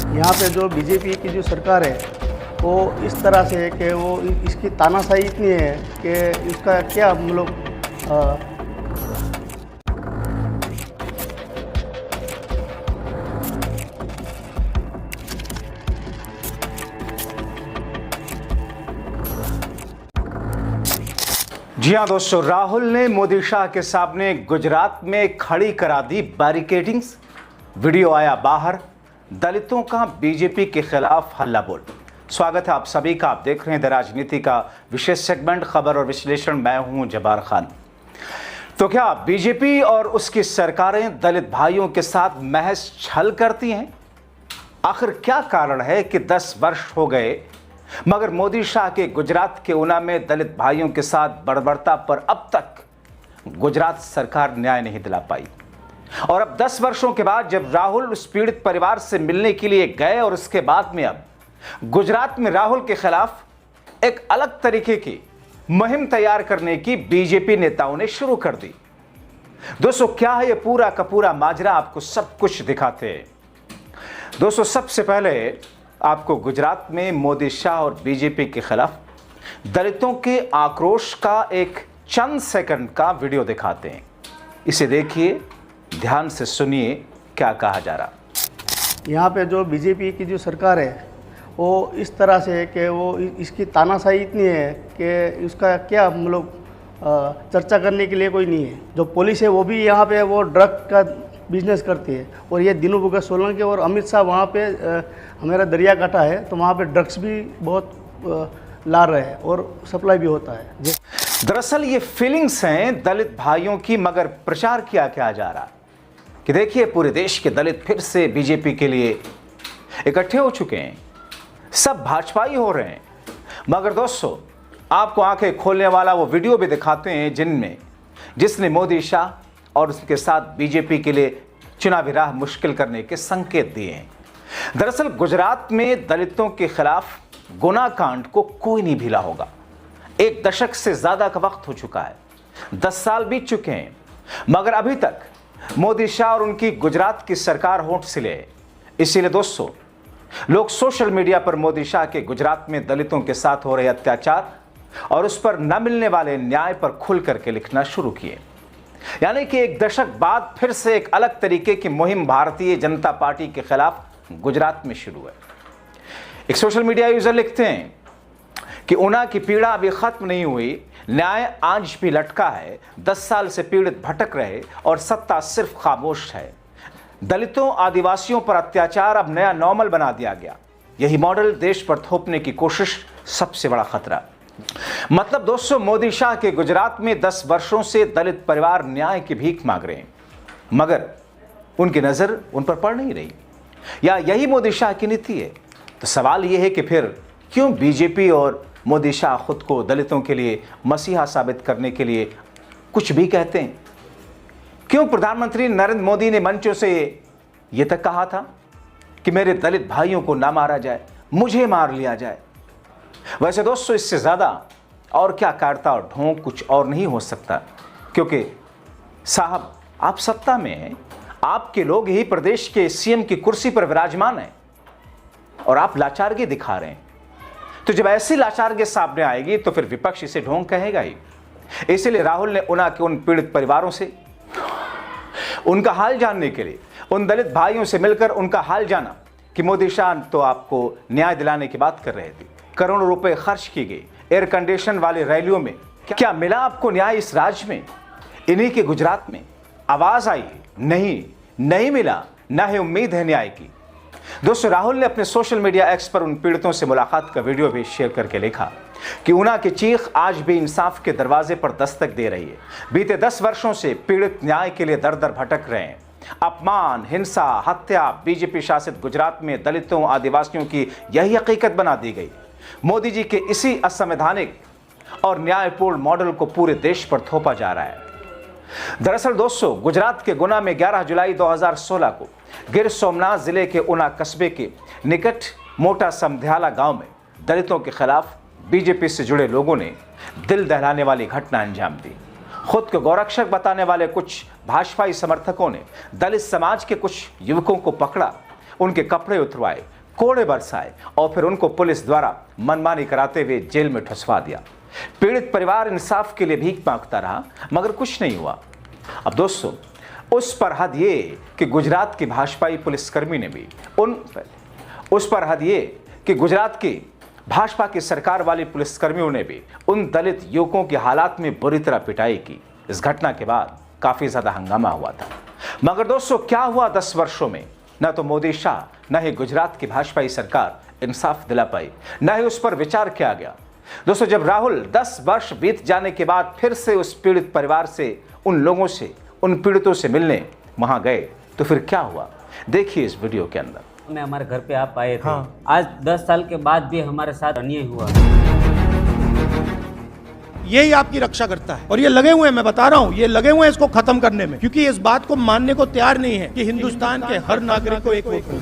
यहाँ पे जो बीजेपी की जो सरकार है वो इस तरह से है कि वो इसकी तानाशाही इतनी है कि इसका क्या हम लोग जी हाँ दोस्तों, राहुल ने मोदी शाह के सामने गुजरात में खड़ी करा दी बैरिकेडिंग्स। वीडियो आया बाहर, दलितों का बीजेपी के खिलाफ हल्ला बोल। स्वागत है आप सभी का। आप देख रहे हैं द राजनीति का विशेष सेगमेंट खबर और विश्लेषण। मैं हूं जब्बार खान। तो क्या बीजेपी और उसकी सरकारें दलित भाइयों के साथ महज छल करती हैं? आखिर क्या कारण है कि 10 वर्ष हो गए मगर मोदी शाह के गुजरात के ऊना में दलित भाइयों के साथ बर्बरता पर अब तक गुजरात सरकार न्याय नहीं दिला पाई? और अब 10 वर्षों के बाद जब राहुल उस पीड़ित परिवार से मिलने के लिए गए और उसके बाद में अब गुजरात में राहुल के खिलाफ एक अलग तरीके की मुहिम तैयार करने की बीजेपी नेताओं ने शुरू कर दी। दोस्तों, क्या है यह पूरा का पूरा माजरा? आपको सब कुछ दिखाते हैं। दोस्तों, सबसे पहले आपको गुजरात में मोदी शाह और बीजेपी के खिलाफ दलितों के आक्रोश का एक चंद सेकंड का वीडियो दिखाते हैं। इसे देखिए, ध्यान से सुनिए क्या कहा जा रहा। यहाँ पे जो बीजेपी की जो सरकार है वो इस तरह से है कि वो इसकी तानाशाही इतनी है कि उसका क्या हम लोग चर्चा करने के लिए कोई नहीं है। जो पुलिस है वो भी यहाँ पे वो ड्रग का बिजनेस करती है और ये दिनू भगत सोलंकी और अमित शाह वहाँ पे हमारा दरिया काटा है तो वहाँ पे ड्रग्स भी बहुत ला रहे हैं और सप्लाई भी होता है। दरअसल ये फीलिंग्स हैं दलित भाइयों की, मगर प्रचार किया क्या जा रहा कि देखिए पूरे देश के दलित फिर से बीजेपी के लिए इकट्ठे हो चुके हैं, सब भाजपाई हो रहे हैं। मगर दोस्तों, आपको आंखें खोलने वाला वो वीडियो भी दिखाते हैं जिसने मोदी शाह और उसके साथ बीजेपी के लिए चुनावी राह मुश्किल करने के संकेत दिए हैं। दरअसल गुजरात में दलितों के खिलाफ गुनाह कांड को कोई नहीं भूला होगा। 1 दशक से ज्यादा का वक्त हो चुका है, 10 साल बीत चुके हैं, मगर अभी तक मोदी शाह और उनकी गुजरात की सरकार होंठ सिले है। इसीलिए दोस्तों, लोग सोशल मीडिया पर मोदी शाह के गुजरात में दलितों के साथ हो रहे अत्याचार और उस पर न मिलने वाले न्याय पर खुल करके लिखना शुरू किए। यानी कि 1 दशक बाद फिर से एक अलग तरीके की मुहिम भारतीय जनता पार्टी के खिलाफ गुजरात में शुरू है। एक सोशल मीडिया यूजर लिखते हैं कि ऊना की पीड़ा अभी खत्म नहीं हुई, न्याय आज भी लटका है, 10 साल से पीड़ित भटक रहे और सत्ता सिर्फ खामोश है। दलितों आदिवासियों पर अत्याचार अब नया नॉर्मल बना दिया गया। यही मॉडल देश पर थोपने की कोशिश सबसे बड़ा खतरा। मतलब दोस्तों, मोदी शाह के गुजरात में 10 वर्षों से दलित परिवार न्याय की भीख मांग रहे हैं, मगर उनकी नजर उन पर पड़ नहीं रही। या यही मोदी शाह की नीति है? तो सवाल यह है कि फिर क्यों बीजेपी और मोदी शाह खुद को दलितों के लिए मसीहा साबित करने के लिए कुछ भी कहते हैं? क्यों प्रधानमंत्री नरेंद्र मोदी ने मंचों से यह तक कहा था कि मेरे दलित भाइयों को ना मारा जाए, मुझे मार लिया जाए? वैसे दोस्तों, इससे ज्यादा और क्या कायरता और ढोंग कुछ और नहीं हो सकता, क्योंकि साहब आप सत्ता में हैं, आपके लोग यही प्रदेश के सीएम की कुर्सी पर विराजमान हैं और आप लाचारगी दिखा रहे हैं। तो जब ऐसी लाचारगी सामने आएगी तो फिर विपक्ष इसे ढोंग कहेगा ही। इसीलिए राहुल ने ऊना के उन पीड़ित परिवारों से उनका हाल जानने के लिए, उन दलित भाइयों से मिलकर उनका हाल जाना कि मोदी शाह तो आपको न्याय दिलाने की बात कर रहे थे, करोड़ों रुपए खर्च की गई, एयर कंडीशन वाली रैलियों में, क्या मिला आपको न्याय इस राज्य में? इन्हीं के गुजरात में आवाज आई? नहीं मिला, ना ही उम्मीद है न्याय की। दोस्तों, राहुल ने अपने सोशल मीडिया एक्स पर उन पीड़ितों से मुलाकात का वीडियो भी शेयर करके लिखा कि ऊना की चीख आज भी इंसाफ के दरवाजे पर दस्तक दे रही है। बीते 10 वर्षों से पीड़ित न्याय के लिए दर दर भटक रहे हैं। अपमान, हिंसा, हत्या बीजेपी शासित गुजरात में दलितों आदिवासियों की यही हकीकत बना दी गई। मोदी जी के इसी असंवैधानिक और न्यायपूर्ण मॉडल को पूरे देश पर थोपा जा रहा है। दरअसल दोस्तों, गुजरात के गुना में 11 जुलाई 2016 को गिर सोमनाथ जिले के ऊना कस्बे के निकट मोटा समध्याला गांव में दलितों के खिलाफ बीजेपी से जुड़े लोगों ने दिल दहलाने वाली घटना अंजाम दी। खुद को गौरक्षक बताने वाले कुछ भाजपाई समर्थकों ने दलित समाज के कुछ युवकों को पकड़ा, उनके कपड़े उतरवाए, कोड़े बरसाए और फिर उनको पुलिस द्वारा मनमानी कराते हुए जेल में ठुसवा दिया। पीड़ित परिवार इंसाफ के लिए भीख मांगता रहा मगर कुछ नहीं हुआ। अब दोस्तों, उस पर हद ये कि गुजरात के भाजपाई पुलिसकर्मी ने भी गुजरात के भाजपा की सरकार वाले पुलिसकर्मियों ने भी उन दलित युवकों के हालात में बुरी तरह पिटाई की। इस घटना के बाद काफी ज्यादा हंगामा हुआ था। मगर दोस्तों, क्या हुआ 10 वर्षों में? न तो मोदी शाह, न ही गुजरात की भाजपाई सरकार इंसाफ दिला पाई, न ही उस पर विचार किया गया। दोस्तों, जब राहुल 10 वर्ष बीत जाने के बाद फिर से उस पीड़ित परिवार से, उन लोगों से, उन पीड़ितों से मिलने वहां गए तो फिर क्या हुआ, देखिए इस वीडियो के अंदर। में हमारे घर पे आप आए थे। आज 10 साल के बाद भी हमारे साथ अन्याय हुआ। यही आपकी रक्षा करता है और ये लगे हुए हैं, मैं बता रहा हूँ, ये लगे हुए हैं इसको खत्म करने में, क्योंकि इस बात को मानने को तैयार नहीं है कि हिंदुस्तान के हर नागरिक को एक वोट मिले।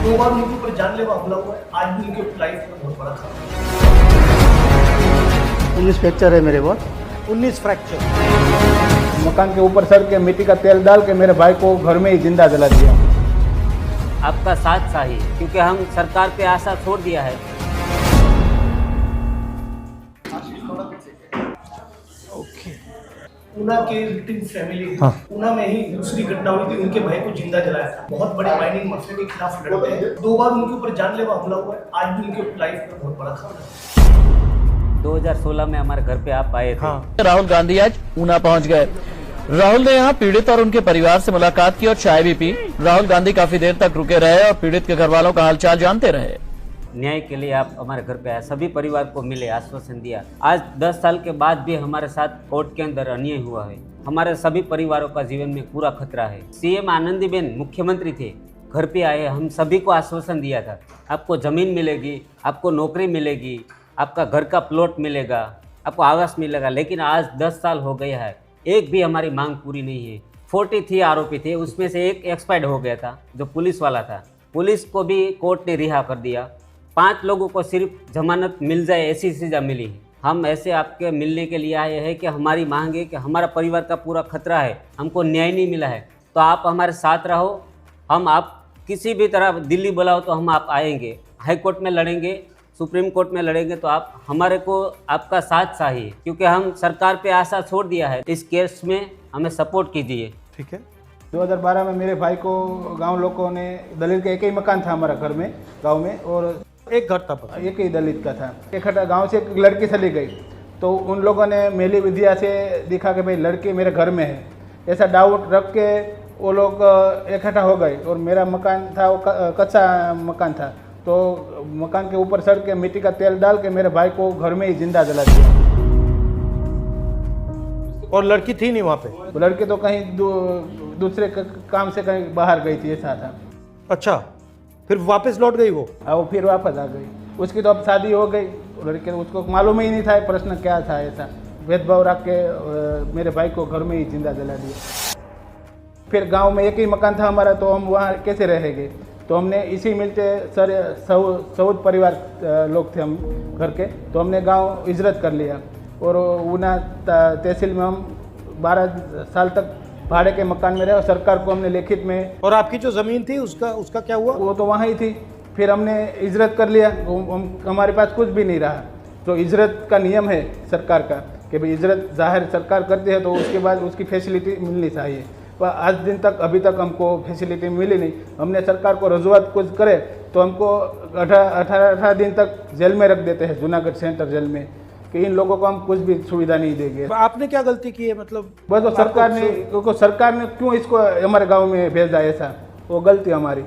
2 बार उनके ऊपर जानलेवा हमला हुआ है, आज भी उनके लाइफ में बहुत बड़ा खतरा है। 19 फ्रैक्चर है मेरे पास, 19 फ्रैक्चर। मकान के ऊपर सर के मिट्टी का तेल डाल के मेरे भाई को घर में ही जिंदा जला दिया। आपका साथ चाहिए, क्योंकि हम सरकार पे आशा छोड़ दिया है। ऊना के विक्टिम फैमिली, ऊना में ही दूसरी घटना हुई थी, उनके भाई को जिंदा जलाया था। बहुत बड़े माइनिंग माफिया के खिलाफ लड़ते हैं। 2 बार उनके ऊपर जानलेवा हमला हुआ है, आज भी उनके लाइफ में बहुत बड़ा खतरा है। 2016 में हमारे घर पे आप आए थे। राहुल गांधी आज ऊना पहुंच गए। राहुल ने यहाँ पीड़ित और उनके परिवार से मुलाकात की और चाय भी पी। राहुल गांधी काफी देर तक रुके रहे और पीड़ित के घर वालों का हालचाल जानते रहे। न्याय के लिए आप हमारे घर पे आए, सभी परिवार को मिले, आश्वासन दिया। आज 10 साल के बाद भी हमारे साथ कोर्ट के अंदर अन्याय हुआ है। हमारे सभी परिवारों का जीवन में पूरा खतरा है। सीएम आनंदीबेन मुख्यमंत्री थे, घर पे आए, हम सभी को आश्वासन दिया था, आपको जमीन मिलेगी, आपको नौकरी मिलेगी, आपका घर का प्लॉट मिलेगा, आपको आवास मिलेगा। लेकिन आज 10 साल हो गया है, एक भी हमारी मांग पूरी नहीं है। 43 आरोपी थे, उसमें से एक एक्सपायर्ड हो गया था, जो पुलिस वाला था। पुलिस को भी कोर्ट ने रिहा कर दिया। 5 लोगों को सिर्फ जमानत मिल जाए ऐसी सजा मिली है। हम ऐसे आपके मिलने के लिए आए हैं कि हमारी मांग है कि हमारा परिवार का पूरा खतरा है, हमको न्याय नहीं मिला है, तो आप हमारे साथ रहो। हम आप किसी भी तरह दिल्ली बुलाओ तो हम आप आएंगे, हाई कोर्ट में लड़ेंगे, सुप्रीम कोर्ट में लड़ेंगे, तो आप हमारे को आपका साथ चाहिए, क्योंकि हम सरकार पे आशा छोड़ दिया है। इस केस में हमें सपोर्ट कीजिए। ठीक है। 2012 में मेरे भाई को गांव लोगों ने, दलित का एक ही मकान था हमारा घर में, गांव में, और एक घर था, एक ही दलित का था। इकट्ठा गांव से एक लड़की चली गई तो उन लोगों ने मेली विद्या से दिखा कि भाई लड़की मेरे घर में है, ऐसा डाउट रख के वो लोग इकट्ठा हो गए। और मेरा मकान था वो कच्चा मकान था, तो मकान के ऊपर सड़ के मिट्टी का तेल डाल के मेरे भाई को घर में ही जिंदा जला दिया। और लड़की थी नहीं वहाँ पे? वो लड़की तो कहीं दूसरे काम से कहीं बाहर गई थी, ऐसा था। अच्छा, फिर वापस लौट गई वो? हाँ, वो फिर वापस आ गई। उसकी तो अब शादी हो गई। लड़के, उसको मालूम ही नहीं था प्रश्न क्या था, ऐसा भेदभाव रख के मेरे भाई को घर में ही जिंदा जला दिया। फिर गांव में एक ही मकान था हमारा, तो हम वहाँ कैसे रहेंगे? तो हमने इसी मिलते सर 14 परिवार लोग थे हम घर के, तो हमने गांव हिजरत कर लिया और ऊना तहसील में हम 12 साल तक भाड़े के मकान में रहे और सरकार को हमने लिखित में। और आपकी जो ज़मीन थी उसका क्या हुआ? वो तो वहाँ ही थी। फिर हमने हिजरत कर लिया, हमारे पास कुछ भी नहीं रहा। तो हिजरत का नियम है सरकार का कि भाई हिजरत जाहिर सरकार करती है तो उसके बाद उसकी फैसिलिटी मिलनी चाहिए, पर आज दिन तक अभी तक हमको फैसिलिटी मिली नहीं। हमने सरकार को रजूआत कुछ करे तो हमको 18 दिन तक जेल में रख देते हैं, जूनागढ़ सेंटर जेल में, कि इन लोगों को हम कुछ भी सुविधा नहीं देंगे। आपने क्या गलती की है? मतलब बस वो सरकार ने क्यों इसको हमारे गांव में भेजा, ऐसा वो गलती हमारी।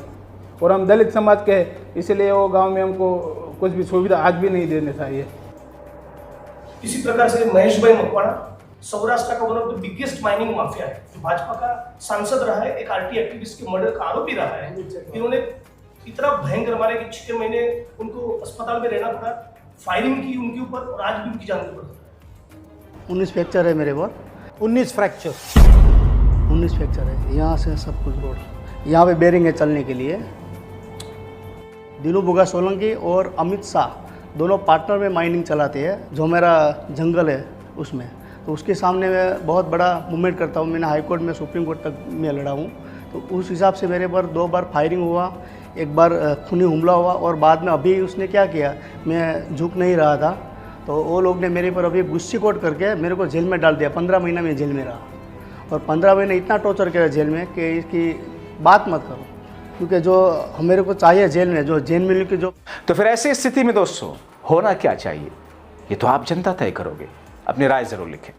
और हम दलित समाज के हैं, इसलिए वो गांव में हमको कुछ भी सुविधा आज भी नहीं देने चाहिए। इसी प्रकार से महेश भाई मकवाड़ा सौराष्ट्र का one of the biggest mining mafia है, जो भाजपा का सांसद रहा है, एक आरटी एक्टिविस्ट के मर्डर का आरोपी रहा है। इन्होंने इतना भयंकर मारा कि 6 महीने उनको अस्पताल में रहना पड़ा, फायरिंग की उनके ऊपर, और आज भी उनकी जान पर। 19 फ्रैक्चर है मेरे पास, 19 फ्रैक्चर 19 फ्रैक्चर है। यहाँ से सब कुछ रोड, यहाँ पे बेरिंग है चलने के लिए। दिनू बुगा सोलंकी और अमित शाह दोनों पार्टनर में माइनिंग चलाते हैं, जो मेरा जंगल है उसमें। तो उसके सामने मैं बहुत बड़ा मूवमेंट करता हूँ। मैंने हाई कोर्ट में, सुप्रीम कोर्ट तक में लड़ा हूँ। तो उस हिसाब से मेरे पर 2 बार फायरिंग हुआ। एक बार खूनी हमला हुआ और बाद में अभी उसने क्या किया, मैं झुक नहीं रहा था तो वो लोग ने मेरे पर अभी गुस्सी कोट करके मेरे को जेल में डाल दिया। 15 महीना में जेल में रहा और 15 महीने इतना टॉर्चर किया जेल में कि इसकी बात मत करो, क्योंकि जो मेरे को चाहिए जेल में, जो जेल में की जो। तो फिर ऐसी स्थिति में दोस्तों होना क्या चाहिए, ये तो आप जनता तय करोगे। अपनी राय जरूर लिखें।